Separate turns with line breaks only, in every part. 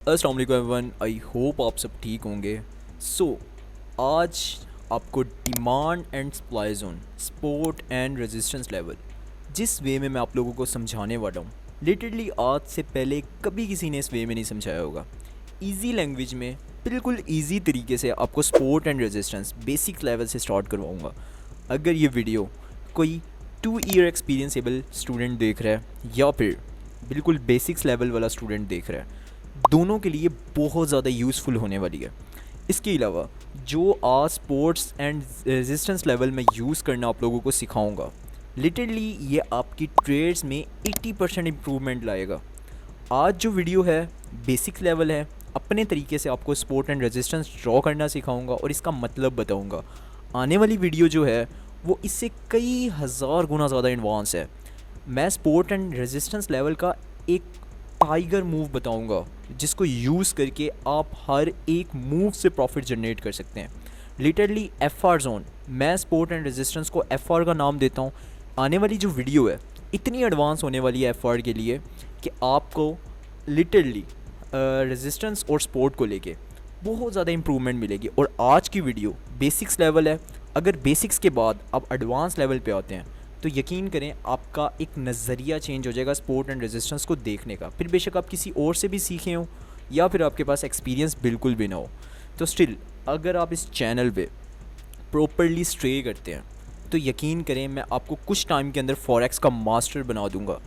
अस्सलाम वालेकुम everyone, I hope आप सब ठीक होंगे। आज आपको demand and supply zone, support and resistance level, जिस वे में मैं आप लोगों को समझाने वाला हूँ, लिटरली आज से पहले कभी किसी ने इस वे में नहीं समझाया होगा। इजी लैंग्वेज में बिल्कुल इजी तरीके से आपको support and resistance basic level से स्टार्ट करवाऊँगा। अगर ये वीडियो कोई 2 ईयर एक्सपीरियंसेबल स्टूडेंट देख रहा है या फिर बिल्कुल बेसिक्स लेवल वाला स्टूडेंट देख रहा है, दोनों के लिए बहुत ज़्यादा यूज़फुल होने वाली है। इसके अलावा जो आज स्पोर्ट्स एंड रेजिस्टेंस लेवल में यूज़ करना आप लोगों को सिखाऊंगा, लिटरली ये आपकी ट्रेड्स में 80% इम्प्रूवमेंट लाएगा। आज जो वीडियो है बेसिक लेवल है, अपने तरीके से आपको स्पोर्ट एंड रेजिस्टेंस ड्रॉ करना सिखाऊंगा और इसका मतलब बताऊंगा। आने वाली वीडियो जो है वो इससे कई हज़ार गुना ज़्यादा एडवांस है। मैं स्पोर्ट एंड रेजिस्टेंस लेवल का एक टाइगर मूव बताऊंगा जिसको यूज़ करके आप हर एक मूव से प्रॉफिट जनरेट कर सकते हैं। लिटरली FR जोन, मैं स्पोर्ट एंड रेजिस्टेंस को FR का नाम देता हूँ। आने वाली जो वीडियो है इतनी एडवांस होने वाली है FR के लिए कि आपको लिटरली रेजिस्टेंस और स्पोर्ट को लेके बहुत ज़्यादा इम्प्रूवमेंट मिलेगी। और आज की वीडियो बेसिक्स लेवल है। अगर बेसिक्स के बाद आप एडवांस लेवल पे आते हैं तो यकीन करें आपका एक नज़रिया चेंज हो जाएगा स्पोर्ट एंड रेजिस्टेंस को देखने का। फिर बेशक आप किसी और से भी सीखे हों या फिर आपके पास एक्सपीरियंस बिल्कुल भी ना हो, तो स्टिल अगर आप इस चैनल पे प्रॉपरली स्टे करते हैं तो यकीन करें मैं आपको कुछ टाइम के अंदर फॉरेक्स का मास्टर बना दूंगा।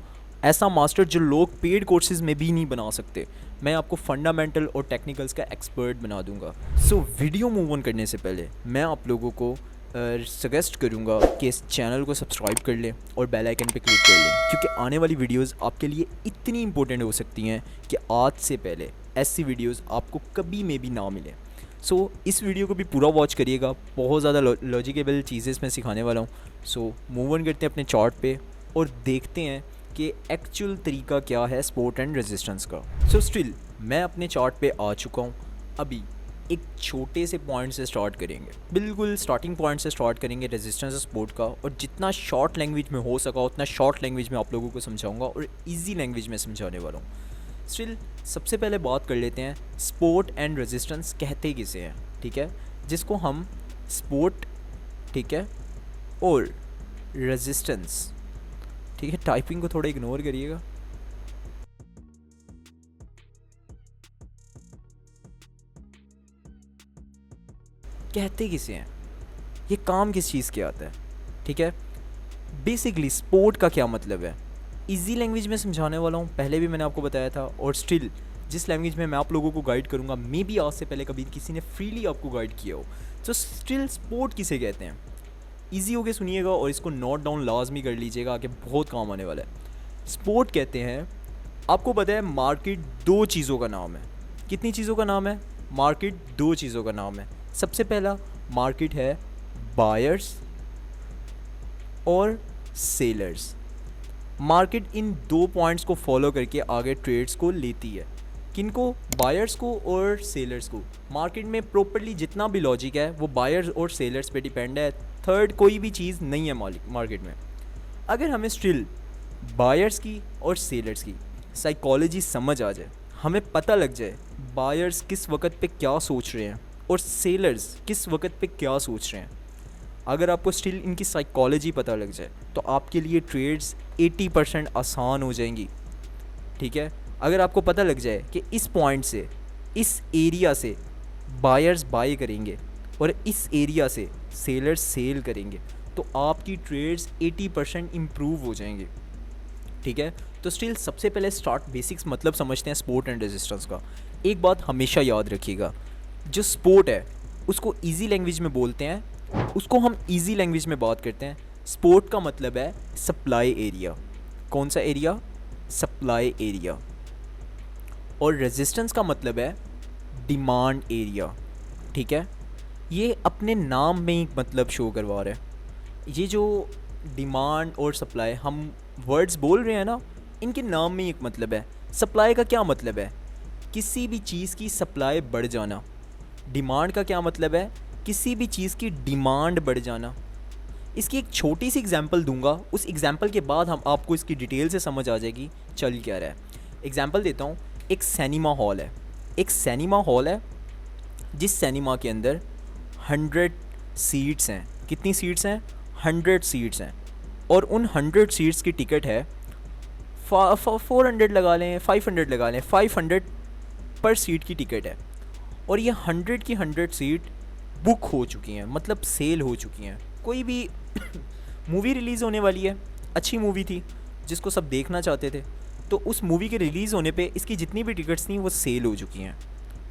ऐसा मास्टर जो लोग पेड कोर्सेज में भी नहीं बना सकते। मैं आपको फंडामेंटल और टेक्निकल्स का एक्सपर्ट बना दूंगा। वीडियो मूव ऑन करने से पहले मैं आप लोगों को सजेस्ट करूँगा कि इस चैनल को सब्सक्राइब कर लें और बेल आइकन पे क्लिक कर लें, क्योंकि आने वाली वीडियोस आपके लिए इतनी इंपॉर्टेंट हो सकती हैं कि आज से पहले ऐसी वीडियोस आपको कभी में भी ना मिलें। इस वीडियो को भी पूरा वॉच करिएगा, बहुत ज़्यादा लॉजिकेबल चीज़ें इसमें सिखाने वाला हूँ। मूव ऑन करते हैं अपने चार्ट पे और देखते हैं कि एक्चुअल तरीका क्या है स्पोर्ट एंड रेजिस्टेंस का। स्टिल मैं अपने चार्ट पे आ चुका हूँ। अभी एक छोटे से पॉइंट से स्टार्ट करेंगे, बिल्कुल स्टार्टिंग पॉइंट से स्टार्ट करेंगे रेजिस्टेंस सपोर्ट का, और जितना शॉर्ट लैंग्वेज में हो सका उतना शॉर्ट लैंग्वेज में आप लोगों को समझाऊंगा और इजी लैंग्वेज में समझाने वाला हूँ। स्टिल सबसे पहले बात कर लेते हैं स्पोर्ट एंड रेजिस्टेंस कहते किसे हैं, ठीक है, जिसको हम स्पोर्ट, ठीक है, और रेजिस्टेंस, ठीक है, टाइपिंग को थोड़ा इग्नोर करिएगा। कहते किसे हैं, ये काम किस चीज़ के आता है, ठीक है। बेसिकली स्पोर्ट का क्या मतलब है, इजी लैंग्वेज में समझाने वाला हूँ, पहले भी मैंने आपको बताया था। और स्टिल जिस लैंग्वेज में मैं आप लोगों को गाइड करूँगा, मे बी आज से पहले कभी किसी ने फ्रीली आपको गाइड किया हो। तो स्टिल स्पोर्ट किसे कहते हैं, ईजी होके सुनिएगा और इसको नोट डाउन लाजमी कर लीजिएगा, आगे बहुत काम आने वाला है। स्पोर्ट कहते हैं, आपको पता है मार्केट 2 चीज़ों का नाम है। कितनी चीज़ों का नाम है? मार्केट 2 चीज़ों का नाम है। सबसे पहला मार्केट है बायर्स और सेलर्स। मार्केट इन 2 पॉइंट्स को फॉलो करके आगे ट्रेड्स को लेती है। किनको? बायर्स को और सेलर्स को। मार्केट में प्रॉपर्ली जितना भी लॉजिक है वो बायर्स और सेलर्स पे डिपेंड है। थर्ड कोई भी चीज़ नहीं है मार्केट में। अगर हमें स्टिल बायर्स की और सेलर्स की साइकोलॉजी समझ आ जाए, हमें पता लग जाए बायर्स किस वक्त पे क्या सोच रहे हैं और सेलर्स किस वक्त पे क्या सोच रहे हैं, अगर आपको स्टिल इनकी साइकोलॉजी पता लग जाए तो आपके लिए ट्रेड्स 80% आसान हो जाएंगी, ठीक है। अगर आपको पता लग जाए कि इस पॉइंट से, इस एरिया से बायर्स बाय करेंगे और इस एरिया से सेलर्स सेल करेंगे, तो आपकी ट्रेड्स 80% इम्प्रूव हो जाएंगे, ठीक है। तो स्टिल सबसे पहले स्टार्ट बेसिक्स मतलब समझते हैं स्पोर्ट एंड रेजिस्टेंस का। एक बात हमेशा याद रखिएगा, जो स्पोर्ट है उसको इजी लैंग्वेज में बोलते हैं, उसको हम इजी लैंग्वेज में बात करते हैं। स्पोर्ट का मतलब है सप्लाई एरिया। कौन सा एरिया? Supply area. और रेजिस्टेंस का मतलब है डिमांड एरिया, ठीक है। ये अपने नाम में ही मतलब शो करवा रहे हैं। ये जो डिमांड और सप्लाई हम वर्ड्स बोल रहे हैं ना, इनके नाम में ही एक मतलब है। सप्लाई का क्या मतलब है? किसी भी चीज़ की सप्लाई बढ़ जाना। डिमांड का क्या मतलब है? किसी भी चीज़ की डिमांड बढ़ जाना। इसकी एक छोटी सी एग्जांपल दूंगा, उस एग्जांपल के बाद हम आपको इसकी डिटेल से समझ आ जाएगी चल क्या रहा है। एग्जांपल देता हूँ, एक सिनेमा हॉल है, एक सिनेमा हॉल है जिस सिनेमा के अंदर 100 सीट्स हैं। कितनी सीट्स हैं? 100 सीट्स हैं। और उन 100 सीट्स की टिकट है 400 लगा लें, 500 लगा लें, 500 पर सीट की टिकट है। और ये 100 की 100 सीट बुक हो चुकी हैं, मतलब सेल हो चुकी हैं। कोई भी मूवी रिलीज़ होने वाली है, अच्छी मूवी थी जिसको सब देखना चाहते थे, तो उस मूवी के रिलीज़ होने पे इसकी जितनी भी टिकट्स थी वो सेल हो चुकी हैं।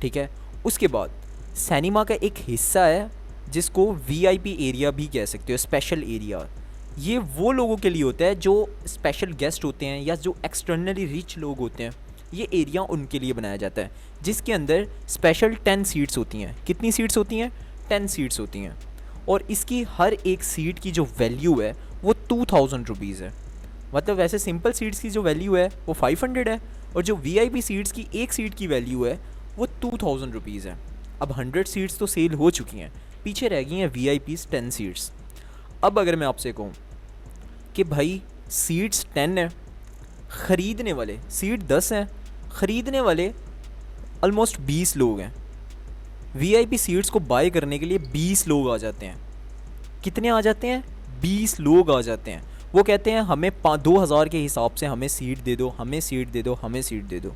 ठीक है, उसके बाद सिनेमा का एक हिस्सा है जिसको वीआईपी एरिया भी कह सकते हो, स्पेशल एरिया। ये वो लोगों के लिए होता है जो स्पेशल गेस्ट होते हैं या जो एक्सटर्नली रिच लोग होते हैं, ये एरिया उनके लिए बनाया जाता है, जिसके अंदर स्पेशल 10 सीट्स होती हैं। कितनी सीट्स होती हैं? 10 सीट्स होती हैं। और इसकी हर एक सीट की जो वैल्यू है वो 2000 रुपीज़ है। मतलब वैसे सिंपल सीट्स की जो वैल्यू है वो 500 है, और जो वीआईपी सीट्स की एक सीट की वैल्यू है वो 2000 रुपीज़ है। अब 100 सीट्स तो सेल हो चुकी हैं, पीछे रह गई हैं वीआईपी 10 सीट्स। अब अगर मैं आपसे कहूँ कि भाई सीट्स 10 हैं, ख़रीदने वाले सीट 10 हैं, ख़रीदने वाले ऑलमोस्ट 20 लोग हैं। वीआईपी सीट्स को बाय करने के लिए 20 लोग आ जाते हैं। कितने आ जाते हैं? 20 लोग आ जाते हैं। वो कहते हैं हमें 2000 के हिसाब से हमें सीट दे दो, हमें सीट दे दो, हमें सीट दे दो।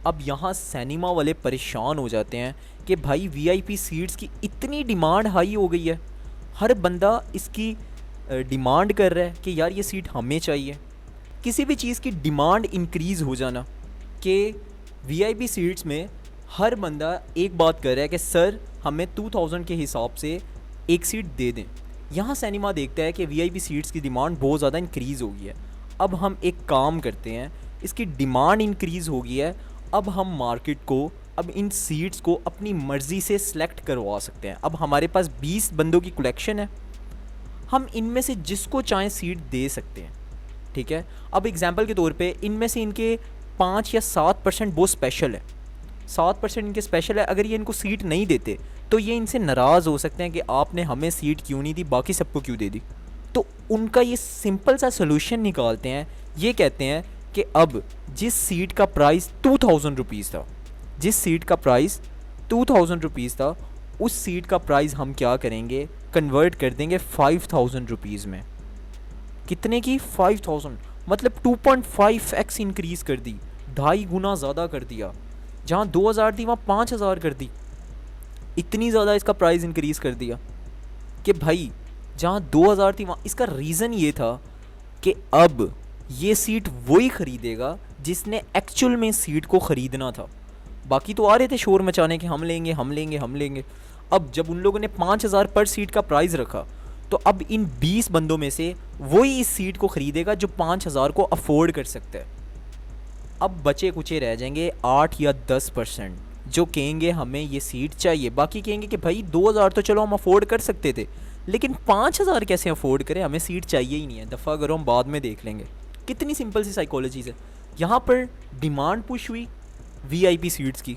अब यहाँ सिनेमा वाले परेशान हो जाते हैं कि भाई वीआईपी सीट्स की इतनी डिमांड हाई हो गई है, हर बंदा इसकी डिमांड कर रहा है कि यार ये सीट हमें चाहिए। किसी भी चीज़ की डिमांड इंक्रीज़ हो जाना कि वीआईपी सीट्स में हर बंदा एक बात कर रहा है कि सर हमें 2000 के हिसाब से एक सीट दे दें। यहाँ सिनेमा देखता है कि वीआईपी सीट्स की डिमांड बहुत ज़्यादा इंक्रीज़ हो गई है। अब हम एक काम करते हैं, इसकी डिमांड इंक्रीज़ हो गई है, अब हम मार्केट को, अब इन सीट्स को अपनी मर्ज़ी से सिलेक्ट करवा सकते हैं। अब हमारे पास 20 बंदों की कलेक्शन है, हम इनमें से जिसको चाहें सीट दे सकते हैं। ठीक है, अब एग्जांपल के तौर पे इनमें से इनके 5 या 7% बहुत स्पेशल है, 7% इनके स्पेशल है। अगर ये इनको सीट नहीं देते तो ये इनसे नाराज़ हो सकते हैं कि आपने हमें सीट क्यों नहीं दी, बाकी सबको क्यों दे दी। तो उनका ये सिंपल सा सोल्यूशन निकालते हैं, ये कहते हैं कि अब जिस सीट का प्राइस 2000 रुपीज़ था, जिस सीट का प्राइस 2000 रुपीज़ था, उस सीट का प्राइस हम क्या करेंगे, कन्वर्ट कर देंगे 5000 रुपीज़ में। कितने की? 5000, मतलब 2.5x इंक्रीज़ कर दी, 2.5 गुना ज़्यादा कर दिया। जहाँ 2000 थी वहाँ 5000 कर दी। इतनी ज़्यादा इसका प्राइस इंक्रीज़ कर दिया कि भाई जहाँ 2000 थी वहाँ। इसका रीज़न ये था कि अब ये सीट वही ख़रीदेगा जिसने एक्चुअल में सीट को ख़रीदना था। बाकी तो आ रहे थे शोर मचाने के हम लेंगे, हम लेंगे, हम लेंगे। अब जब उन लोगों ने 5000 पर सीट का प्राइस रखा, तो अब इन 20 बंदों में से वही इस सीट को ख़रीदेगा जो 5000 को अफोर्ड कर सकता है। अब बचे कुचे रह जाएंगे 8 या 10% जो कहेंगे हमें ये सीट चाहिए। बाकी कहेंगे कि भाई 2000 तो चलो हम अफोर्ड कर सकते थे, लेकिन 5000 कैसे अफोर्ड करें, हमें सीट चाहिए ही नहीं है, दफ़ा करो हम बाद में देख लेंगे। कितनी सिंपल सी साइकोलॉजीज़ है। यहाँ पर डिमांड पुश हुई वीआईपी सीट्स की,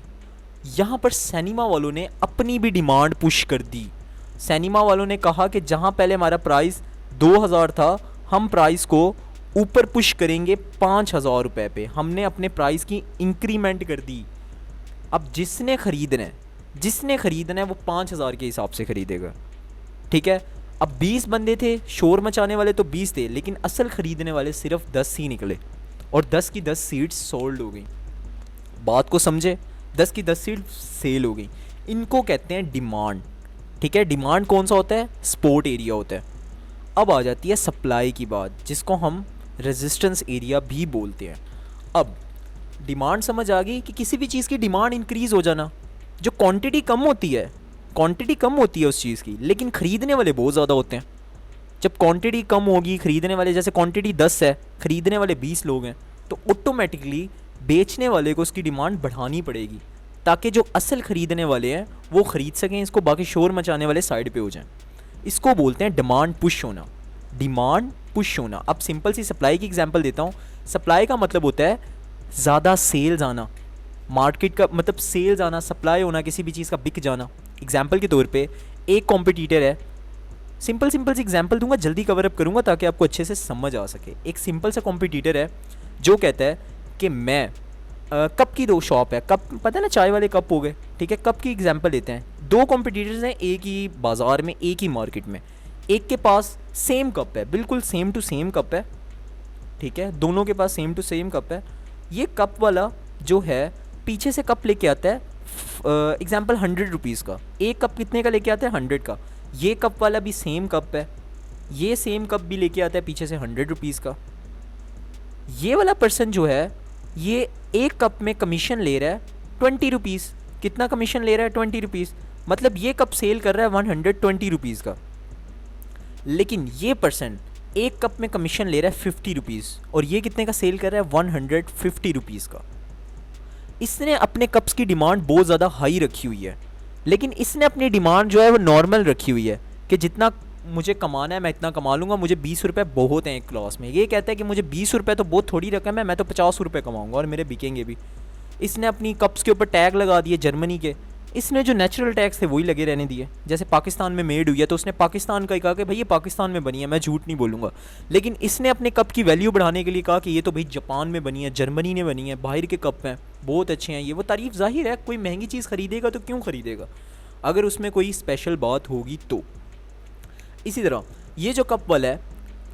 यहाँ पर सिनेमा वालों ने अपनी भी डिमांड पुश कर दी। सिनेमा वालों ने कहा कि जहाँ पहले हमारा प्राइस 2000 था, हम प्राइस को ऊपर पुश करेंगे 5000 रुपये पे। हमने अपने प्राइस की इंक्रीमेंट कर दी। अब जिसने ख़रीदना है वो 5000 के हिसाब से ख़रीदेगा। ठीक है, अब 20 बंदे थे, शोर मचाने वाले तो 20 थे, लेकिन असल ख़रीदने वाले सिर्फ 10 ही निकले, और 10 की 10 सीट्स सोल्ड हो गई। बात को समझे, 10 की 10 सीट सेल हो गई। इनको कहते हैं डिमांड। ठीक है, डिमांड कौन सा होता है? स्पोर्ट एरिया होता है। अब आ जाती है सप्लाई की बात, जिसको हम रेजिस्टेंस एरिया भी बोलते हैं। अब डिमांड समझ आ गई कि किसी भी चीज़ की डिमांड इंक्रीज़ हो जाना, जो क्वांटिटी कम होती है, क्वांटिटी कम होती है उस चीज़ की, लेकिन ख़रीदने वाले बहुत ज़्यादा होते हैं। जब क्वांटिटी कम होगी, ख़रीदने वाले, जैसे क्वांटिटी 10 है, ख़रीदने वाले 20 लोग हैं, तो ऑटोमेटिकली बेचने वाले को उसकी डिमांड बढ़ानी पड़ेगी, ताकि जो असल ख़रीदने वाले हैं वो ख़रीद सकें इसको, बाकी शोर मचाने वाले साइड पे हो जाएं। इसको बोलते हैं डिमांड पुश होना, डिमांड पुश होना। अब सिंपल सी सप्लाई की एग्जांपल देता हूँ। सप्लाई का मतलब होता है ज़्यादा सेल्स आना, मार्केट का मतलब सेल्स आना, सप्लाई होना, किसी भी चीज़ का बिक जाना। एग्जांपल के तौर पे एक कॉम्पिटिटर है, सिंपल सी एग्जांपल दूंगा, जल्दी कवर अप करूँगा ताकि आपको अच्छे से समझ आ सके। एक सिंपल सा कॉम्पिटिटर है जो कहता है कि मैं कप की दो शॉप है, कप पता है ना, चाय वाले कप हो गए, ठीक है। कप की एग्जांपल लेते हैं, दो कॉम्पिटिटर्स हैं एक ही बाज़ार में, एक ही मार्केट में। एक के पास सेम कप है, बिल्कुल सेम टू सेम कप है, ठीक है, दोनों के पास सेम टू सेम कप है। ये कप वाला जो है पीछे से कप लेके आता है एग्जाम्पल 100 रुपीज़ का। एक कप कितने का लेके आता है? 100 का। ये कप वाला भी सेम कप है, ये सेम कप भी लेके आता है पीछे से 100 रुपीज़ का। ये वाला पर्सन जो है ये एक कप में कमीशन ले रहा है 20 रुपीज़। कितना कमीशन ले रहा है? 20 रुपीज़। मतलब ये कप सेल कर रहा है 120 रुपीज़ का, लेकिन ये पर्सन एक कप में कमीशन ले रहा है 50 रुपीज़, और ये कितने का सेल कर रहा है? 150 रुपीज़ का। इसने अपने कप्स की डिमांड बहुत ज़्यादा हाई रखी हुई है, लेकिन इसने अपनी डिमांड जो है वो नॉर्मल रखी हुई है कि जितना मुझे कमाना है मैं इतना कमा लूँगा, मुझे 20 रुपये बहुत हैं एक क्लास में। ये कहता है कि मुझे 20 रुपये तो बहुत थोड़ी रकम है, मैं तो 50 रुपये कमाऊँगा और मेरे बिकेंगे भी। इसने अपनी कप्स के ऊपर टैग लगा दिए जर्मनी के। इसने जो नेचुरल टैक्स थे वही लगे रहने दिए। जैसे पाकिस्तान में मेड हुई है तो उसने पाकिस्तान का ही कहा कि भाई ये पाकिस्तान में बनी है, मैं झूठ नहीं बोलूँगा। लेकिन इसने अपने कप की वैल्यू बढ़ाने के लिए कहा कि ये तो भाई जापान में बनी है, जर्मनी ने बनी है, बाहर के कप हैं, बहुत अच्छे हैं ये। वो तारीफ़ ज़ाहिर है, कोई महंगी चीज़ ख़रीदेगा तो क्यों ख़रीदेगा अगर उसमें कोई स्पेशल बात होगी तो। इसी तरह ये जो कप वाला है,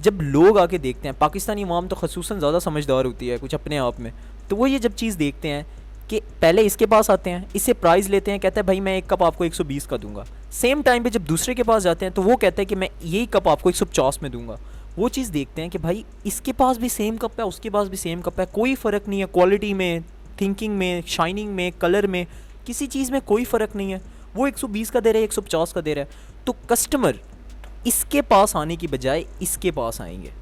जब लोग आके देखते हैं, पाकिस्तानी अवाम तो ख़ुसूसन ज़्यादा समझदार होती है कुछ अपने आप में, तो वो ये जब चीज़ देखते हैं कि पहले इसके पास आते हैं, इससे प्राइस लेते हैं, कहते हैं भाई मैं एक कप आपको 120 का दूंगा। सेम टाइम पे जब दूसरे के पास जाते हैं तो वो कहते हैं कि मैं यही कप आपको 150 में दूंगा। वो चीज़ देखते हैं कि भाई इसके पास भी सेम कप है, उसके पास भी सेम कप है, कोई फ़र्क नहीं है क्वालिटी में, थिंकिंग में, शाइनिंग में, कलर में, किसी चीज़ में कोई फ़र्क नहीं है। वो 120 का दे रहा है, 150 का दे रहा है, तो कस्टमर इसके पास आने की बजाय इसके पास आएंगे।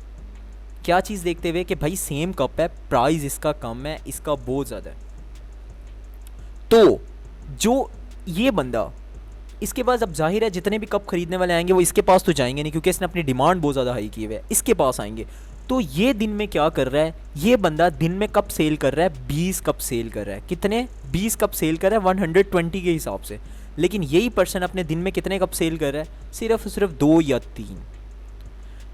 क्या चीज़ देखते हुए कि भाई सेम कप है, प्राइस इसका कम है, इसका बहुत ज़्यादा है। तो जो ये बंदा, इसके पास अब जाहिर है जितने भी कप खरीदने वाले आएंगे वो इसके पास तो जाएंगे नहीं, क्योंकि इसने अपनी डिमांड बहुत ज़्यादा हाई की हुई है, इसके पास आएंगे। तो ये दिन में क्या कर रहा है, ये बंदा दिन में कप सेल कर रहा है, 20 कप सेल कर रहा है। कितने? 20 कप सेल कर रहा है 120 के हिसाब से। लेकिन यही पर्सन अपने दिन में कितने कप सेल कर रहा है? सिर्फ 2 या 3।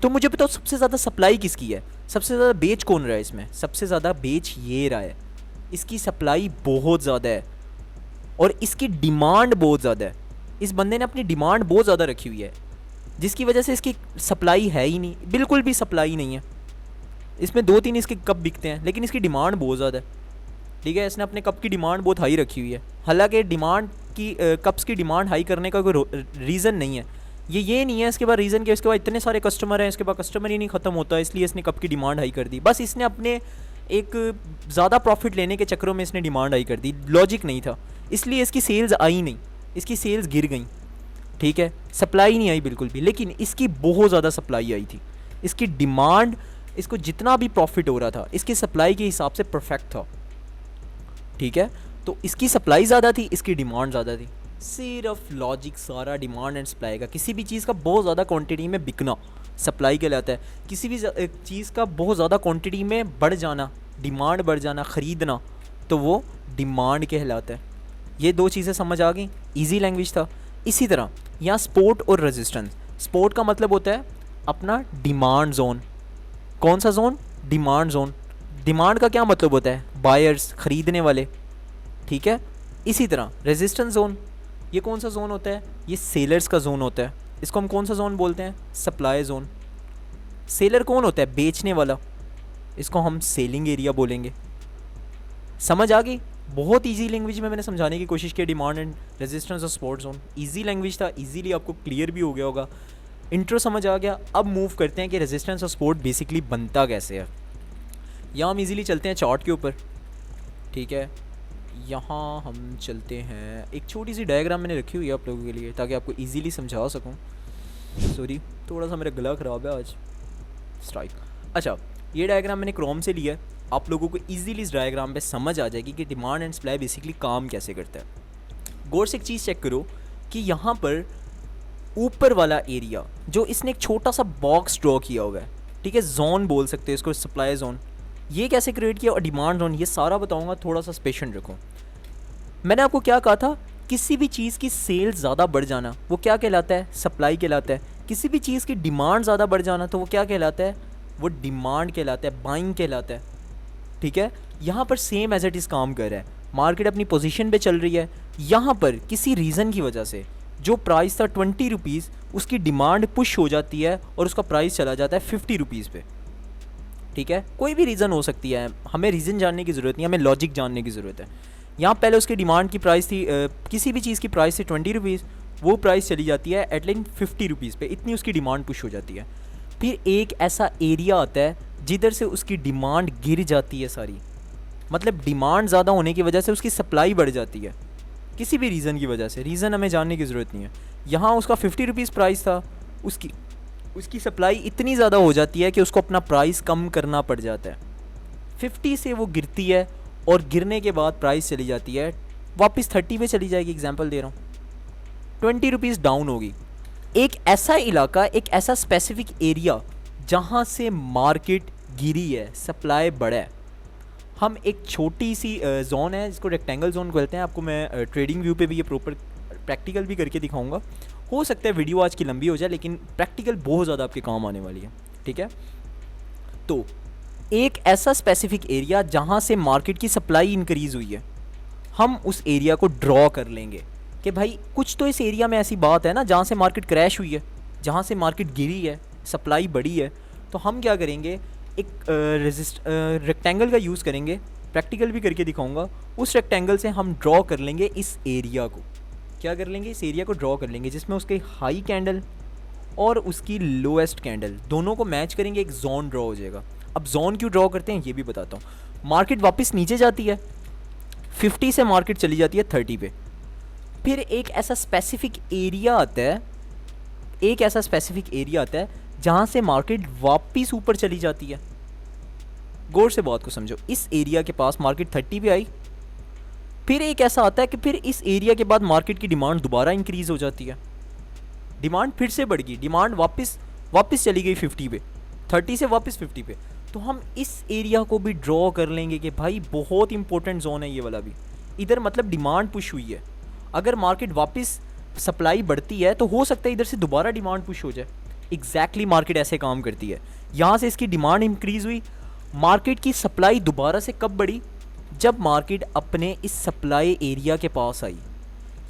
तो मुझे बताओ सबसे ज़्यादा सप्लाई किसकी है? सबसे ज़्यादा बेच कौन रहा है इसमें? सबसे ज़्यादा बेच ये रहा है। इसकी सप्लाई बहुत ज़्यादा है और इसकी डिमांड बहुत ज़्यादा है। इस बंदे ने अपनी डिमांड बहुत ज़्यादा रखी हुई है, जिसकी वजह से इसकी सप्लाई है ही नहीं, बिल्कुल भी सप्लाई नहीं है। इसमें 2-3 इसके कप बिकते हैं, लेकिन इसकी डिमांड बहुत ज़्यादा है, ठीक है। इसने अपने कप की डिमांड बहुत हाई रखी हुई है। हालांकि डिमांड की कप्स की डिमांड हाई करने का कोई रीज़न नहीं है। ये नहीं है इसके बाद रीज़न कि इसके बाद इतने सारे कस्टमर हैं, इसके बाद कस्टमर ही नहीं ख़त्म होता, इसलिए इसने कप की डिमांड हाई कर दी। बस इसने अपने एक ज़्यादा प्रॉफिट लेने के चक्करों में इसने डिमांड हाई कर दी, लॉजिक नहीं था, इसलिए इसकी सेल्स आई नहीं, इसकी सेल्स गिर गई, ठीक है। सप्लाई नहीं आई बिल्कुल भी, लेकिन इसकी बहुत ज़्यादा सप्लाई आई थी। इसकी डिमांड, इसको जितना भी प्रॉफिट हो रहा था इसकी सप्लाई के हिसाब से परफेक्ट था, ठीक है। तो इसकी सप्लाई ज़्यादा थी, इसकी डिमांड ज़्यादा थी। सिर्फ लॉजिक सारा डिमांड एंड सप्लाई का। किसी भी चीज़ का बहुत ज़्यादा क्वांटिटी में बिकना सप्लाई कहलाता है, किसी भी चीज़ का बहुत ज़्यादा क्वांटिटी में बढ़ जाना, डिमांड बढ़ जाना, ख़रीदना, तो वो डिमांड कहलाता है। ये दो चीज़ें समझ आ गई, ईजी लैंग्वेज था। इसी तरह यहाँ सपोर्ट और रेजिस्टेंस। सपोर्ट का मतलब होता है अपना डिमांड जोन। कौन सा जोन? Demand zone. डिमांड का क्या मतलब होता है? बायर्स, ख़रीदने वाले, ठीक है। इसी तरह रेजिस्टेंस जोन, ये कौन सा जोन होता है? ये सेलर्स का जोन होता है। इसको हम कौन सा जोन बोलते हैं? Supply zone. सेलर कौन होता है? बेचने वाला, इसको हम सेलिंग एरिया बोलेंगे। समझ आ गई? बहुत इजी लैंग्वेज में मैंने समझाने की कोशिश की डिमांड एंड रेजिस्टेंस और सपोर्ट जोन। इजी लैंग्वेज था, इजीली आपको क्लियर भी हो गया होगा, इंट्रो समझ आ गया। अब मूव करते हैं कि रेजिस्टेंस और सपोर्ट बेसिकली बनता कैसे है। यहाँ हम इजीली चलते हैं चार्ट के ऊपर, ठीक है। यहाँ हम चलते हैं, एक छोटी सी डायग्राम मैंने रखी हुई है आप लोगों के लिए ताकि आपको इजीली समझा सकूँ। सॉरी, थोड़ा सा मेरा गला ख़राब है आज, स्ट्राइक। अच्छा, ये डायग्राम मैंने क्रोम से लिया है, आप लोगों को इजीली इस डायग्राम पे समझ आ जाएगी कि डिमांड एंड सप्लाई बेसिकली काम कैसे करता है। गौर से एक चीज़ चेक करो कि यहाँ पर ऊपर वाला एरिया जो इसने एक छोटा सा बॉक्स ड्रॉ किया हुआ है, ठीक है, जोन बोल सकते हैं इसको, सप्लाई जोन। ये कैसे क्रिएट किया और डिमांड जोन, ये सारा बताऊँगा, थोड़ा सा पेशेंट रखो। मैंने आपको क्या कहा था? किसी भी चीज़ की सेल्स ज़्यादा बढ़ जाना वो क्या कहलाता है? सप्लाई कहलाता है। किसी भी चीज़ की डिमांड ज़्यादा बढ़ जाना तो वो क्या कहलाता है? वो डिमांड कहलाता है, बाइंग कहलाता है, ठीक है। यहाँ पर सेम एज इट इज़ काम कर रहा है, मार्केट अपनी पोजीशन पे चल रही है। यहाँ पर किसी रीज़न की वजह से जो प्राइस था 20 रुपीज़, उसकी डिमांड पुश हो जाती है और उसका प्राइस चला जाता है 50 रुपीज़ पे। ठीक है, कोई भी रीज़न हो सकती है, हमें रीज़न जानने की ज़रूरत नहीं, हमें लॉजिक जानने की ज़रूरत है। यहाँ पहले उसकी डिमांड की प्राइस थी किसी भी चीज़ की प्राइस थी 20 रुपीज़, वो प्राइस चली जाती है एटलीस्ट 50 रुपीज़ पे, इतनी उसकी डिमांड पुश हो जाती है। फिर एक ऐसा एरिया आता है जिधर से उसकी डिमांड गिर जाती है सारी, मतलब डिमांड ज़्यादा होने की वजह से उसकी सप्लाई बढ़ जाती है, किसी भी रीज़न की वजह से, रीज़न हमें जानने की ज़रूरत नहीं है। यहाँ उसका 50 रुपीज़ प्राइस था, उसकी सप्लाई इतनी ज़्यादा हो जाती है कि उसको अपना प्राइस कम करना पड़ जाता है। 50 से वो गिरती है और गिरने के बाद प्राइस चली जाती है वापस 30 पे चली जाएगी, एग्जांपल दे रहा हूँ, 20 रुपीज़ डाउन होगी। एक ऐसा इलाका, एक ऐसा स्पेसिफिक एरिया जहाँ से मार्केट गिरी है, सप्लाई बढ़ा है। हम एक छोटी सी जोन है जिसको रेक्टेंगल जोन बोलते हैं, आपको मैं ट्रेडिंग व्यू पे भी ये प्रॉपर प्रैक्टिकल भी करके दिखाऊंगा। हो सकता है वीडियो आज की लंबी हो जाए, लेकिन प्रैक्टिकल बहुत ज़्यादा आपके काम आने वाली है। ठीक है, तो एक ऐसा स्पेसिफिक एरिया जहाँ से मार्केट की सप्लाई इंक्रीज़ हुई है, हम उस एरिया को ड्रॉ कर लेंगे कि भाई कुछ तो इस एरिया में ऐसी बात है ना जहाँ से मार्केट क्रैश हुई है, जहाँ से मार्केट गिरी है, सप्लाई बढ़ी है। तो हम क्या करेंगे, एक रेक्टेंगल का यूज़ करेंगे, प्रैक्टिकल भी करके दिखाऊंगा। उस रेक्टेंगल से हम ड्रॉ कर लेंगे इस एरिया को, क्या कर लेंगे, इस एरिया को ड्रॉ कर लेंगे जिसमें उसके हाई कैंडल और उसकी लोएस्ट कैंडल दोनों को मैच करेंगे, एक जोन ड्रॉ हो जाएगा। अब जोन क्यों ड्रॉ करते हैं ये भी बताता हूँ। मार्केट वापस नीचे जाती है, 50 से मार्केट चली जाती है 30 पे, फिर एक ऐसा स्पेसिफिक एरिया आता है, एक ऐसा स्पेसिफिक एरिया आता है जहाँ से मार्केट वापस ऊपर चली जाती है। गौर से बात को समझो, इस एरिया के पास मार्केट 30 पे आई, फिर एक ऐसा आता है कि फिर इस एरिया के बाद मार्केट की डिमांड दोबारा इंक्रीज़ हो जाती है, डिमांड फिर से बढ़ गई, डिमांड वापस चली गई 50 पे, 30 से वापस 50 पे। तो हम इस एरिया को भी ड्रॉ कर लेंगे कि भाई बहुत इंपॉर्टेंट जोन है ये वाला भी, इधर मतलब डिमांड पुश हुई है। अगर मार्केट वापस सप्लाई बढ़ती है तो हो सकता है इधर से दोबारा डिमांड पुश हो जाए। एग्जैक्टली मार्केट ऐसे काम करती है, यहाँ से इसकी डिमांड इंक्रीज़ हुई, मार्केट की सप्लाई दोबारा से कब बढ़ी, जब मार्केट अपने इस सप्लाई एरिया के पास आई।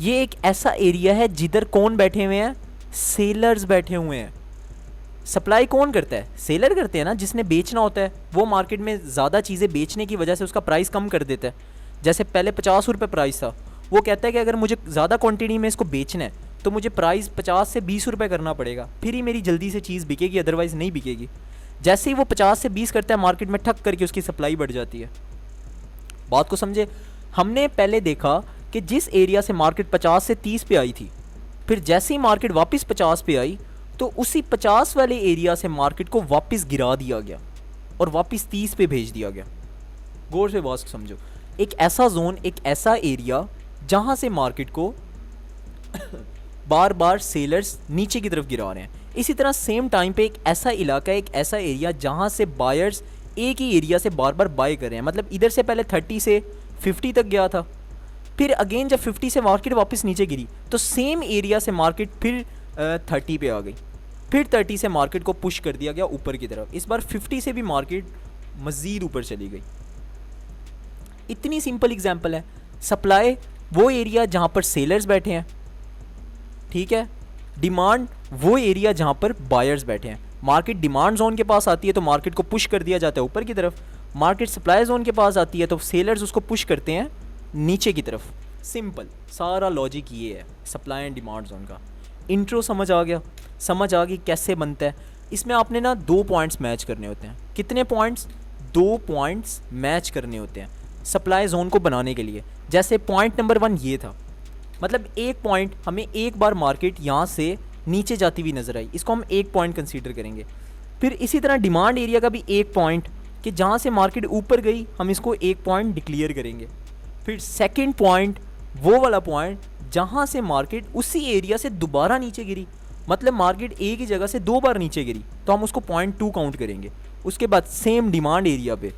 ये एक ऐसा एरिया है जिधर कौन बैठे हुए हैं, सेलर्स बैठे हुए हैं। सप्लाई कौन करता है, सेलर करते हैं ना, जिसने बेचना होता है वो मार्केट में ज़्यादा चीज़ें बेचने की वजह से उसका प्राइस कम कर देता है। जैसे पहले 50 रुपये प्राइस था, वो कहता है कि अगर मुझे ज़्यादा क्वांटिटी में इसको बेचना है तो मुझे प्राइस 50 से 20 रुपये करना पड़ेगा, फिर ही मेरी जल्दी से चीज़ बिकेगी, अदरवाइज़ नहीं बिकेगी। जैसे ही वो 50 से 20 करता है, मार्केट में ठक करके उसकी सप्लाई बढ़ जाती है। बात को समझे, हमने पहले देखा कि जिस एरिया से मार्केट 50 से 30 पे आई थी, फिर जैसे ही मार्केट वापस 50 पे आई तो उसी 50 वाले एरिया से मार्केट को वापस गिरा दिया गया और वापस 30 पे भेज दिया गया। गौर से बात समझो, एक ऐसा जोन, एक ऐसा एरिया जहाँ से मार्केट को बार बार सेलर्स नीचे की तरफ गिरा रहे हैं। इसी तरह सेम टाइम पे एक ऐसा इलाका, एक ऐसा एरिया जहाँ से बायर्स एक ही एरिया से बार बार बाय कर रहे हैं। मतलब इधर से पहले 30 से 50 तक गया था, फिर अगेन जब 50 से मार्केट वापस नीचे गिरी तो सेम एरिया से मार्केट फिर 30 पे आ गई, फिर 30 से मार्केट को पुश कर दिया गया ऊपर की तरफ। इस बार 50 से भी मार्केट मज़ीद ऊपर चली गई। इतनी सिंपल एग्जांपल है। सप्लाई वो एरिया जहाँ पर सेलर्स बैठे हैं, ठीक है, डिमांड वो एरिया जहाँ पर बायर्स बैठे हैं। मार्केट डिमांड जोन के पास आती है तो मार्केट को पुश कर दिया जाता है ऊपर की तरफ, मार्केट सप्लाई जोन के पास आती है तो सेलर्स उसको पुश करते हैं नीचे की तरफ। सिंपल सारा लॉजिक ये है सप्लाई एंड डिमांड जोन का। इंट्रो समझ आ गया, समझ आ गई कैसे बनता है। इसमें आपने ना 2 पॉइंट्स मैच करने होते हैं। कितने पॉइंट्स? 2 पॉइंट्स मैच करने होते हैं सप्लाई जोन को बनाने के लिए। जैसे पॉइंट नंबर 1 ये था, मतलब एक पॉइंट हमें एक बार मार्केट यहाँ से नीचे जाती हुई नज़र आई, इसको हम एक पॉइंट कंसीडर करेंगे। फिर इसी तरह डिमांड एरिया का भी एक पॉइंट कि जहाँ से मार्केट ऊपर गई हम इसको एक पॉइंट डिक्लेयर करेंगे। फिर सेकंड पॉइंट वो वाला पॉइंट जहाँ से मार्केट उसी एरिया से दोबारा नीचे गिरी, मतलब मार्केट एक ही जगह से 2 बार नीचे गिरी तो हम उसको पॉइंट 2 काउंट करेंगे। उसके बाद सेम डिमांड एरिया पे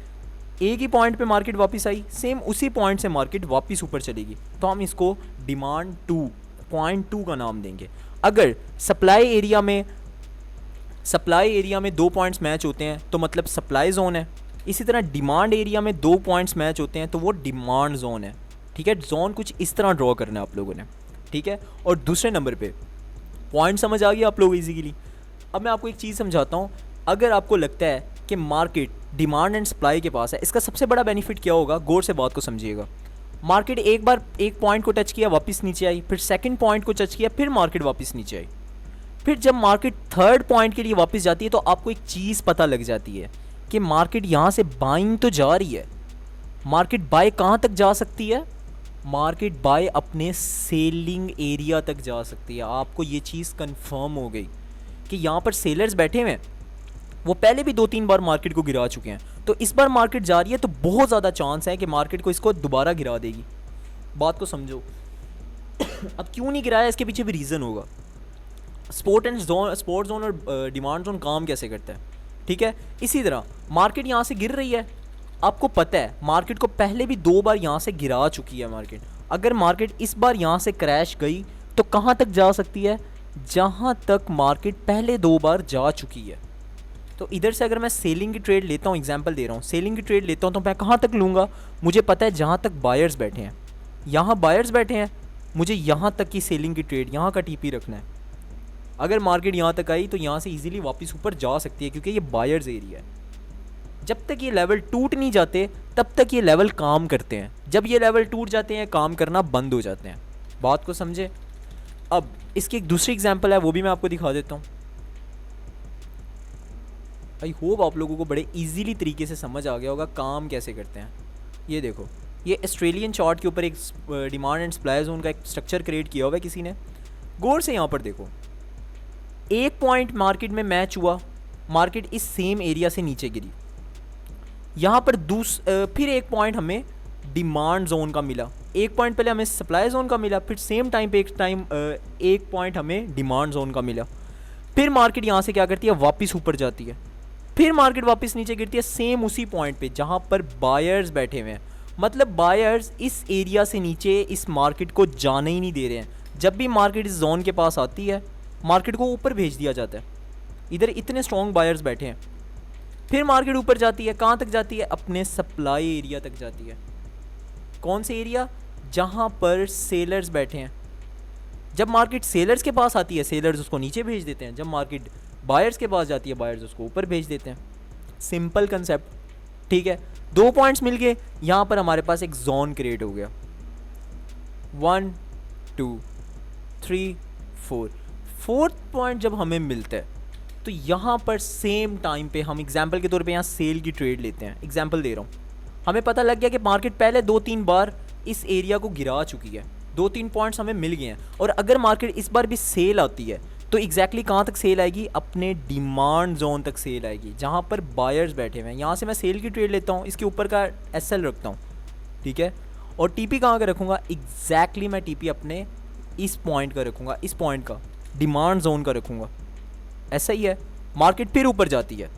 एक ही पॉइंट पे मार्केट वापस आई, सेम उसी पॉइंट से मार्केट वापस ऊपर चलेगी तो हम इसको डिमांड 2 पॉइंट 2 का नाम देंगे। अगर सप्लाई एरिया में 2 पॉइंट्स मैच होते हैं तो मतलब सप्लाई जोन है, इसी तरह डिमांड एरिया में 2 पॉइंट्स मैच होते हैं तो वो डिमांड जोन है, ठीक है। जोन कुछ इस तरह ड्रॉ करना है आप लोगों ने, ठीक है। और दूसरे नंबर पे पॉइंट समझ आ गया आप लोग इजीली। अब मैं आपको एक चीज़ समझाता हूँ। अगर आपको लगता है कि मार्केट डिमांड एंड सप्लाई के पास है, इसका सबसे बड़ा बेनिफिट क्या होगा, गौर से बात को समझिएगा। मार्केट एक बार एक पॉइंट को टच किया, वापस नीचे आई, फिर सेकंड पॉइंट को टच किया, फिर मार्केट वापस नीचे आई। फिर जब मार्केट थर्ड पॉइंट के लिए वापस जाती है तो आपको एक चीज़ पता लग जाती है कि मार्केट यहाँ से बाइंग तो जा रही है। मार्केट बाय कहाँ तक जा सकती है, मार्केट बाय अपने सेलिंग एरिया तक जा सकती है। आपको ये चीज़ कंफर्म हो गई कि यहाँ पर सेलर्स बैठे हुए हैं, वो पहले भी 2-3 बार मार्केट को गिरा चुके हैं, तो इस बार मार्केट जा रही है तो बहुत ज़्यादा चांस है कि मार्केट को इसको दोबारा गिरा देगी। बात को समझो। अब क्यों नहीं गिराया, इसके पीछे भी रीज़न होगा। स्पोर्ट जोन और डिमांड जोन काम कैसे करता है, ठीक है। इसी तरह मार्केट यहाँ से गिर रही है, आपको पता है मार्केट को पहले भी 2 बार यहाँ से गिरा चुकी है मार्केट। अगर मार्केट इस बार यहाँ से क्रैश गई तो कहाँ तक जा सकती है, जहाँ तक मार्केट पहले 2 बार जा चुकी है। तो इधर से अगर मैं सेलिंग की ट्रेड लेता हूँ, एग्जांपल दे रहा हूँ, सेलिंग की ट्रेड लेता हूँ तो मैं कहाँ तक लूँगा, मुझे पता है जहाँ तक बायर्स बैठे हैं, यहाँ बायर्स बैठे हैं, मुझे यहाँ तक की सेलिंग की ट्रेड, यहाँ का टीपी रखना है। अगर मार्केट यहाँ तक आई तो यहाँ से इजीली वापस ऊपर जा सकती है क्योंकि ये बायर्स एरिया है। जब तक ये लेवल टूट नहीं जाते तब तक ये लेवल काम करते हैं, जब ये लेवल टूट जाते हैं काम करना बंद हो जाते हैं। बात को समझे। अब इसकी एक दूसरी एग्जांपल है, वो भी मैं आपको दिखा देता हूँ। आई होप आप लोगों को बड़े इजीली तरीके से समझ आ गया होगा काम कैसे करते हैं। ये देखो, ये ऑस्ट्रेलियन चार्ट के ऊपर एक डिमांड एंड सप्लाई जोन का एक स्ट्रक्चर क्रिएट किया हुआ है किसी ने। गौर से यहाँ पर देखो, एक पॉइंट मार्केट में मैच हुआ, मार्केट इस सेम एरिया से नीचे गिरी। यहाँ पर फिर एक पॉइंट हमें डिमांड जोन का मिला, एक पॉइंट पहले हमें सप्लाई जोन का मिला, फिर सेम टाइम पे एक पॉइंट हमें डिमांड जोन का मिला। फिर मार्केट यहाँ से क्या करती है, वापस ऊपर जाती है, फिर मार्केट वापस नीचे गिरती है सेम उसी पॉइंट पे जहाँ पर बायर्स बैठे हुए हैं। मतलब बायर्स इस एरिया से नीचे इस मार्केट को जाने ही नहीं दे रहे हैं। जब भी मार्केट इस जोन के पास आती है मार्केट को ऊपर भेज दिया जाता है। इधर इतने स्ट्रॉन्ग बायर्स बैठे हैं। फिर मार्केट ऊपर जाती है, कहाँ तक जाती है, अपने सप्लाई एरिया तक जाती है। कौन से एरिया, जहाँ पर सेलर्स बैठे हैं। जब मार्केट सेलर्स के पास आती है सेलर्स उसको नीचे भेज देते हैं, जब मार्केट बायर्स के पास जाती है बायर्स उसको ऊपर भेज देते हैं। सिंपल कंसेप्ट, ठीक है। 2 पॉइंट्स मिल गए, यहाँ पर हमारे पास एक जोन क्रिएट हो गया। 1 2 3 4, फोर्थ पॉइंट जब हमें मिलता है तो यहाँ पर सेम टाइम पे हम एग्जाम्पल के तौर पे यहाँ सेल की ट्रेड लेते हैं। एग्जाम्पल दे रहा हूँ, हमें पता लग गया कि मार्केट पहले 2-3 बार इस एरिया को गिरा चुकी है, 2-3 पॉइंट्स हमें मिल गए हैं। और अगर मार्केट इस बार भी सेल आती है तो एग्जैक्टली कहाँ तक सेल आएगी, अपने डिमांड जोन तक सेल आएगी जहाँ पर बायर्स बैठे हुए हैं। यहाँ से मैं सेल की ट्रेड लेता हूँ, इसके ऊपर का SL रखता हूँ, ठीक है। और TP कहाँ का रखूँगा, एग्जैक्टली मैं TP अपने इस पॉइंट का रखूँगा, इस पॉइंट का डिमांड जोन का रखूँगा। ऐसा ही है। मार्केट फिर ऊपर जाती है,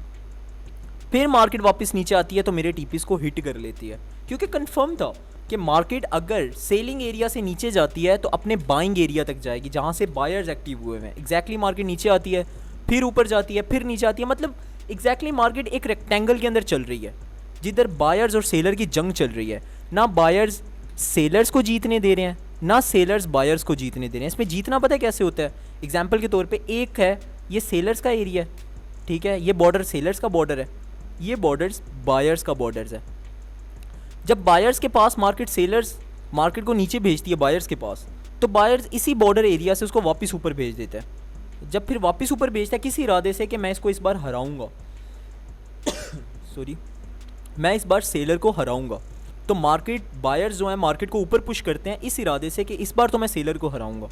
फिर मार्केट वापस नीचे आती है तो मेरे TPs को हिट कर लेती है, क्योंकि कंफर्म था कि मार्केट अगर सेलिंग एरिया से नीचे जाती है तो अपने बाइंग एरिया तक जाएगी जहाँ से बायर्स एक्टिव हुए हैं। एग्जैक्टली मार्केट नीचे आती है, फिर ऊपर जाती है, फिर नीचे आती है। मतलब एग्जैक्टली मार्केट एक रेक्टेंगल के अंदर चल रही है जिधर बायर्स और सेलर की जंग चल रही है। ना बायर्स सेलर्स को जीतने दे रहे हैं, ना सेलर्स बायर्स को जीतने दे रहे हैं। इसमें जीतना पता है कैसे होता है, एग्जाम्पल के तौर पर एक है ये सेलर्स का एरिया है, ठीक है, ये बॉर्डर सेलर्स का बॉर्डर है, ये बॉर्डर्स बायर्स का बॉर्डर्स है। जब बायर्स के पास मार्केट सेलर्स मार्केट को नीचे भेजती है बायर्स के पास, तो बायर्स इसी बॉर्डर एरिया से उसको वापस ऊपर भेज देते हैं। जब फिर वापस ऊपर भेजता है किसी इरादे से कि मैं इसको इस बार हराऊंगा सॉरी, मैं इस बार सेलर को हराऊंगा, तो मार्केट बायर्स जो है मार्केट को ऊपर पुश करते हैं इस इरादे से कि इस बार तो मैं सेलर को हराऊंगा।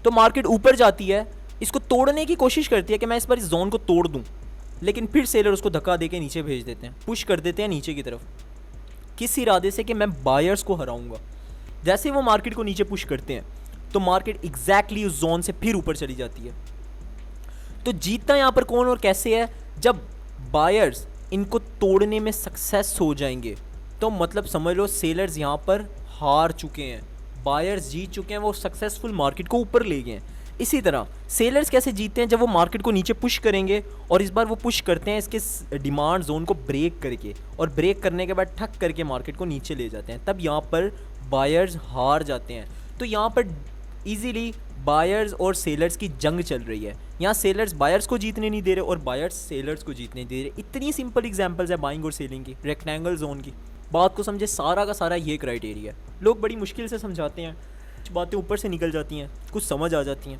तो मार्केट ऊपर जाती है, इसको तोड़ने की कोशिश करती है कि मैं इस बार इस जोन को तोड़ दूं, लेकिन फिर सेलर उसको धक्का देके नीचे भेज देते हैं, पुश कर देते हैं नीचे की तरफ, किस इरादे से कि मैं बायर्स को हराऊंगा। जैसे वो मार्केट को नीचे पुश करते हैं तो मार्केट एग्जैक्टली उस जोन से फिर ऊपर चली जाती है। तो जीतता यहाँ पर कौन और कैसे है, जब बायर्स इनको तोड़ने में सक्सेस हो जाएंगे तो मतलब समझ लो सेलर्स यहाँ पर हार चुके हैं, बायर्स जीत चुके हैं, वो सक्सेसफुल मार्केट को ऊपर ले गए हैं। इसी तरह सेलर्स कैसे जीतते हैं, जब वो मार्केट को नीचे पुश करेंगे और इस बार वो पुश करते हैं इसके डिमांड जोन को ब्रेक करके, और ब्रेक करने के बाद ठक करके मार्केट को नीचे ले जाते हैं, तब यहाँ पर बायर्स हार जाते हैं। तो यहाँ पर इजीली बायर्स और सेलर्स की जंग चल रही है। यहाँ सेलर्स बायर्स को जीतने नहीं दे रहे और बायर्स सेलर्स को जीतने नहीं दे रहे। इतनी सिंपल एग्जांपल्स है बाइंग और सेलिंग की, रेक्टेंगल जोन की। बात को समझे, सारा का सारा ये क्राइटेरिया है। लोग बड़ी मुश्किल से समझाते हैं, कुछ बातें ऊपर से निकल जाती हैं, कुछ समझ आ जाती हैं,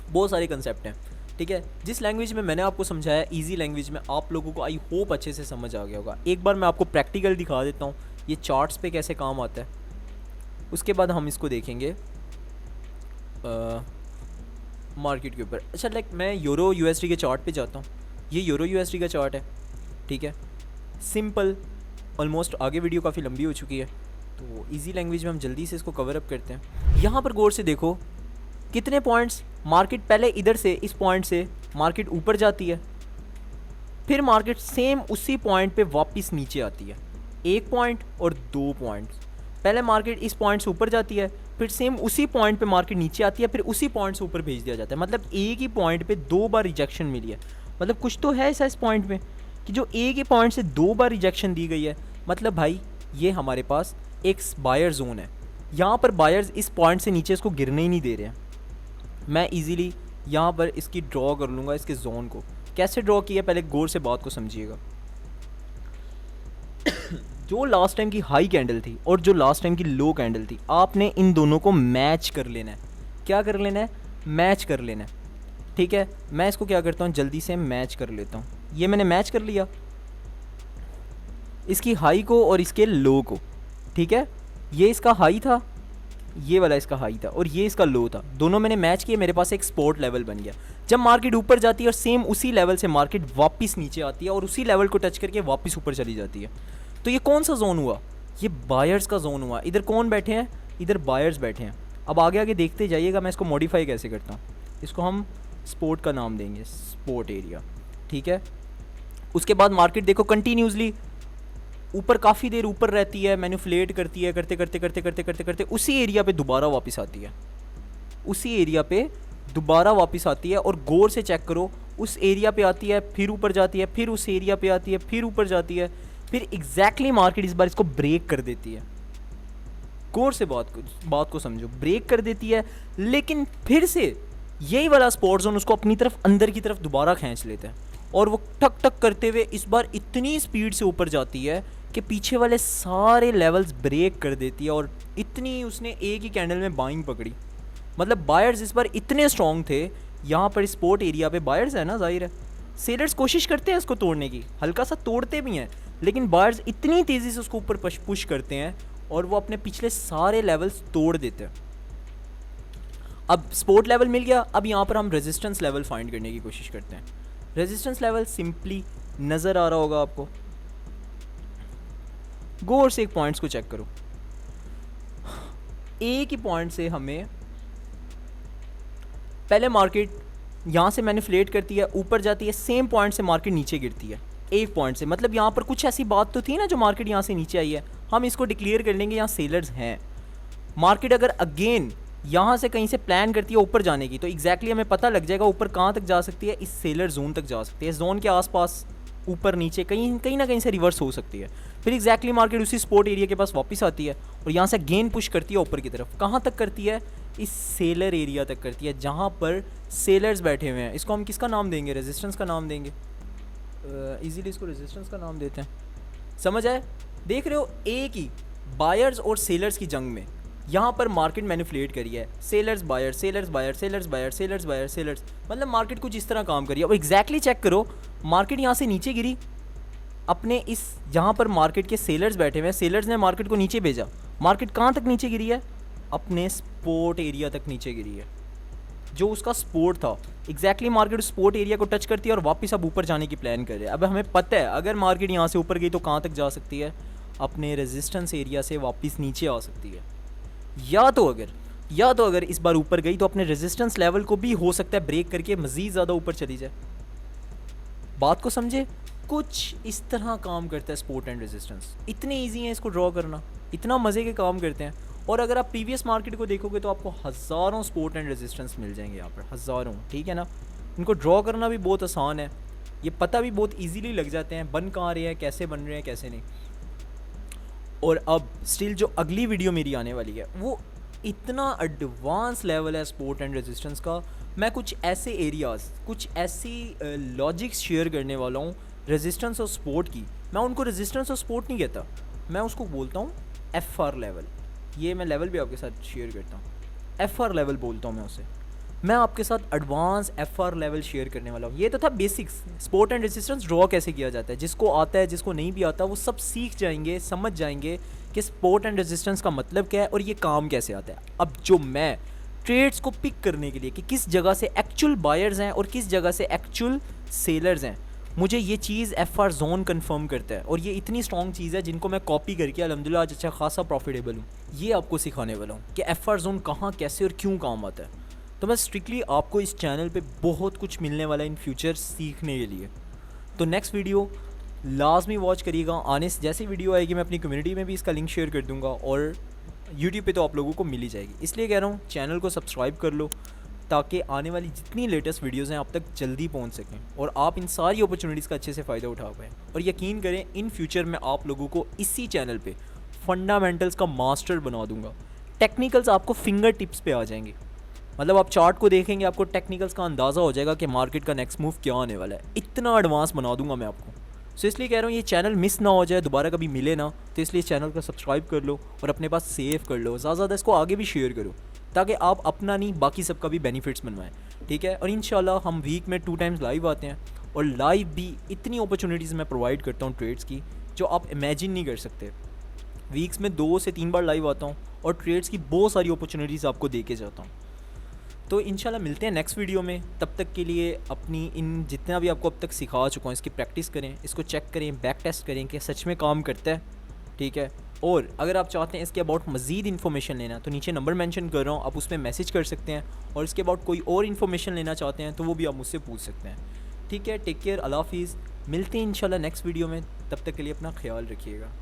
बहुत सारे कंसेप्ट हैं। ठीक है, जिस लैंग्वेज में मैंने आपको समझाया, इजी लैंग्वेज में, आप लोगों को आई होप अच्छे से समझ आ गया होगा। एक बार मैं आपको प्रैक्टिकल दिखा देता हूँ ये चार्ट्स पे कैसे काम आता है, उसके बाद हम इसको देखेंगे मार्केट के ऊपर। अच्छा, लाइक मैं यूरो यूएसडी के चार्ट पे जाता हूँ। ये यूरो यूएसडी का चार्ट है, ठीक है, सिंपल। ऑलमोस्ट आगे वीडियो काफ़ी लंबी हो चुकी है, तो इजी लैंग्वेज में हम जल्दी से इसको कवर अप करते हैं। यहाँ पर गौर से देखो कितने पॉइंट्स, मार्केट पहले इधर से, इस पॉइंट से मार्केट ऊपर जाती है, फिर मार्केट सेम उसी पॉइंट पे वापस नीचे आती है। 1 पॉइंट और 2 पॉइंट्स, पहले मार्केट इस पॉइंट से ऊपर जाती है, फिर सेम उसी पॉइंट पे मार्केट नीचे आती है, फिर उसी पॉइंट से ऊपर भेज दिया जाता है। मतलब एक ही पॉइंट पे 2 बार रिजेक्शन मिली है। मतलब कुछ तो है ऐसा इस पॉइंट में कि जो एक ही पॉइंट से 2 बार रिजेक्शन दी गई है। मतलब भाई ये हमारे पास एक बायर जोन है। यहाँ पर बायर्स इस पॉइंट से नीचे इसको गिरने ही नहीं दे रहे हैं। मैं इजीली यहाँ पर इसकी ड्रॉ कर लूँगा, इसके जोन को। कैसे ड्रॉ किया, पहले गौर से बात को समझिएगा। जो लास्ट टाइम की हाई कैंडल थी और जो लास्ट टाइम की लो कैंडल थी, आपने इन दोनों को मैच कर लेना है। क्या कर लेना है? मैच कर लेना है। ठीक है, मैं इसको क्या करता हूँ, जल्दी से मैच कर लेता हूँ। ये मैंने मैच कर लिया, इसकी हाई को और इसके लो को। ठीक है, ये इसका हाई था, ये वाला इसका हाई था, और ये इसका लो था। दोनों मैंने मैच किए, मेरे पास एक सपोर्ट लेवल बन गया। जब मार्केट ऊपर जाती है और सेम उसी लेवल से मार्केट वापस नीचे आती है और उसी लेवल को टच करके वापस ऊपर चली जाती है, तो ये कौन सा जोन हुआ? ये बायर्स का जोन हुआ। इधर कौन बैठे हैं? इधर बायर्स बैठे हैं। अब आगे आगे देखते जाइएगा मैं इसको मॉडिफाई कैसे करता हूँ। इसको हम स्पोर्ट का नाम देंगे, स्पोर्ट एरिया। ठीक है, उसके बाद मार्केट देखो कंटिन्यूसली ऊपर काफ़ी देर ऊपर रहती है, मैनिपुलेट करती है, करते करते करते करते करते करते उसी एरिया पे दोबारा वापस आती है, उसी एरिया पे दोबारा वापस आती है। और गौर से चेक करो, उस एरिया पे आती है, फिर ऊपर जाती है, फिर उस एरिया पे आती है, फिर ऊपर जाती है, फिर एग्जैक्टली मार्केट इस बार इसको ब्रेक कर देती है। गौर से बात को समझो, ब्रेक कर देती है, लेकिन फिर से यही वाला स्पॉट जोन उसको अपनी तरफ अंदर की तरफ दोबारा खींच लेता है, और वो टक टक करते हुए इस बार इतनी स्पीड से ऊपर जाती है कि पीछे वाले सारे लेवल्स ब्रेक कर देती है। और इतनी उसने एक ही कैंडल में बाइंग पकड़ी। मतलब बायर्स इस बार इतने स्ट्रॉन्ग थे। यहाँ पर स्पोर्ट एरिया पे बायर्स है ना, जाहिर है सेलर्स कोशिश करते हैं इसको तोड़ने की, हल्का सा तोड़ते भी हैं, लेकिन बायर्स इतनी तेज़ी से उसको ऊपर पुश करते हैं और वो अपने पिछले सारे लेवल्स तोड़ देते हैं। अब सपोर्ट लेवल मिल गया, अब यहाँ पर हम रेजिस्टेंस लेवल फाइंड करने की कोशिश करते हैं। रेजिस्टेंस लेवल सिंपली नज़र आ रहा होगा आपको। गौर से एक पॉइंट्स को चेक करो। एक ही पॉइंट से हमें पहले मार्केट यहाँ से मैनिपुलेट करती है, ऊपर जाती है, सेम पॉइंट से मार्केट नीचे गिरती है एक पॉइंट से। मतलब यहाँ पर कुछ ऐसी बात तो थी ना जो मार्केट यहाँ से नीचे आई है। हम इसको डिक्लेयर कर लेंगे यहाँ सेलर्स हैं। मार्केट अगर अगेन यहाँ से कहीं से प्लान करती है ऊपर जाने की, तो एग्जैक्टली हमें पता लग जाएगा ऊपर कहाँ तक जा सकती है। इस सेलर जोन तक जा सकती है, जोन के आसपास ऊपर नीचे कहीं ना कहीं से रिवर्स हो सकती है। फिर एग्जैक्टली मार्केट उसी स्पोर्ट एरिया के पास वापस आती है और यहाँ से गेन पुश करती है ऊपर की तरफ। कहाँ तक करती है? इस सेलर एरिया तक करती है, जहाँ पर सेलर्स बैठे हुए हैं। इसको हम किसका नाम देंगे? रेजिस्टेंस का नाम देंगे। इजीली इसको रेजिस्टेंस का नाम देते हैं। समझ आए? देख रहे हो, एक ही बायर्स और सेलर्स की जंग में यहाँ पर मार्केट मैनिपुलेट करी है। Sellers buyer, sellers buyer, sellers buyer, sellers buyer, sellers, मतलब मार्केट कुछ इस तरह काम करी है। और एग्जैक्टली चेक करो, मार्केट यहाँ से नीचे गिरी अपने इस, जहाँ पर मार्केट के सेलर्स बैठे हुए हैं, सेलर्स ने मार्केट को नीचे भेजा। मार्केट कहाँ तक नीचे गिरी है? अपने सपोर्ट एरिया तक नीचे गिरी है, जो उसका सपोर्ट था। एग्जैक्टली मार्केट उस सपोर्ट एरिया को टच करती है और वापस अब ऊपर जाने की प्लान कर रहे हैं। अब हमें पता है अगर मार्केट यहाँ से ऊपर गई तो कहाँ तक जा सकती है? अपने रेजिस्टेंस एरिया से वापस नीचे आ सकती है। या तो अगर इस बार ऊपर गई तो अपने रेजिस्टेंस लेवल को भी हो सकता है ब्रेक करके मज़ीद ज़्यादा ऊपर चली जाए। बात को समझे? कुछ इस तरह काम करता है सपोर्ट एंड रेजिस्टेंस। इतने ईजी है इसको ड्रॉ करना, इतना मज़े के काम करते हैं। और अगर आप प्रीवियस मार्केट को देखोगे तो आपको हज़ारों सपोर्ट एंड रेजिस्टेंस मिल जाएंगे यहाँ पर, हज़ारों, ठीक है ना। इनको ड्रॉ करना भी बहुत आसान है, ये पता भी बहुत इजीली लग जाते हैं बन कहाँ रहे हैं, कैसे बन रहे हैं, कैसे नहीं। और अब स्टिल जो अगली वीडियो मेरी आने वाली है वो इतना एडवांस लेवल है सपोर्ट एंड रेजिस्टेंस का। मैं कुछ ऐसे एरियाज़, कुछ ऐसी लॉजिक्स शेयर करने वाला हूँ रेजिस्टेंस और सपोर्ट की। मैं उनको रेजिस्टेंस और सपोर्ट नहीं कहता, मैं उसको बोलता हूँ FR लेवल। ये मैं लेवल भी आपके साथ शेयर करता हूँ, FR लेवल बोलता हूँ मैं उसे। मैं आपके साथ एडवांस FR लेवल शेयर करने वाला हूँ। ये तो था basics, support and resistance draw कैसे किया जाता है। जिसको आता है, जिसको नहीं भी आता, वो सब सीख जाएंगे, समझ जाएंगे कि सपोर्ट एंड रेजिस्टेंस का मतलब क्या है और ये काम कैसे आता है। अब जो मैं ट्रेड्स को पिक करने के लिए कि किस जगह से एक्चुअल बायर्स हैं और किस जगह से एक्चुअल सेलर्स हैं, मुझे ये चीज़ FR जोन कंफर्म करता है। और ये इतनी स्ट्रॉन्ग चीज़ है जिनको मैं कॉपी करके अल्हम्दुलिल्लाह आज अच्छा खासा प्रॉफिटेबल हूँ। ये आपको सिखाने वाला हूँ कि FR जोन कहाँ, कैसे और क्यों काम आता है। तो मैं स्ट्रिक्टली आपको इस चैनल पे बहुत कुछ मिलने वाला है इन फ्यूचर सीखने के लिए। तो नेक्स्ट वीडियो लाजमी वॉच करिएगा। आने से जैसी वीडियो आएगी मैं अपनी कम्युनिटी में भी इसका लिंक शेयर कर दूंगा और यूट्यूब पे तो आप लोगों को मिल ही जाएगी। इसलिए कह रहा हूँ चैनल को सब्सक्राइब कर लो ताकि आने वाली जितनी लेटेस्ट वीडियोज़ हैं आप तक जल्दी पहुँच सकें और आप इन सारी अपॉर्चुनिटीज़ का अच्छे से फ़ायदा उठा पाएँ। और यकीन करें इन फ्यूचर में आप लोगों को इसी चैनल पर फंडामेंटल्स का मास्टर बना दूँगा। टेक्निकल्स आपको फिंगर टिप्स पे आ जाएंगे, मतलब आप चार्ट को देखेंगे आपको टेक्निकल्स का अंदाज़ा हो जाएगा कि मार्केट का नेक्स्ट मूव क्या आने वाला है। इतना एडवांस बना दूंगा मैं आपको। सो इसलिए कह रहा हूँ ये चैनल मिस ना हो जाए, दोबारा कभी मिले ना, तो इसलिए चैनल को सब्सक्राइब कर लो और अपने पास सेव कर लो। ज़्यादा ज़्यादा इसको आगे भी शेयर करो ताकि आप अपना नहीं बाकी सबका भी बेनिफिट्स बनवाएं, ठीक है। और इंशाल्लाह हम वीक में 2 टाइम्स लाइव आते हैं और लाइव भी इतनी अपॉर्चुनिटीज़ मैं प्रोवाइड करता हूँ ट्रेड्स की जो आप इमेजिन नहीं कर सकते। वीक्स में 2 से 3 बार लाइव आता हूँ और ट्रेड्स की बहुत सारी अपॉर्चुनिटीज़ आपको दे के जाता हूँ। तो इंशाल्लाह मिलते हैं नेक्स्ट वीडियो में। तब तक के लिए अपनी इन जितना भी आपको अब तक सिखा चुका हूँ इसकी प्रैक्टिस करें, इसको चेक करें, बैक टेस्ट करें कि सच में काम करता है, ठीक है। और अगर आप चाहते हैं इसके अबाउट मज़ीद इन्फॉर्मेशन लेना तो नीचे नंबर मेंशन कर रहा हूँ, आप उस पर मैसेज कर सकते हैं। और इसके अबाउट कोई और इन्फॉर्मेशन लेना चाहते हैं तो वो भी आप मुझसे पूछ सकते हैं, ठीक है। टेक केयर, अल्लाह हाफिज़। मिलते हैं इंशाल्लाह नेक्स्ट वीडियो में, तब तक के लिए अपना ख्याल रखिएगा।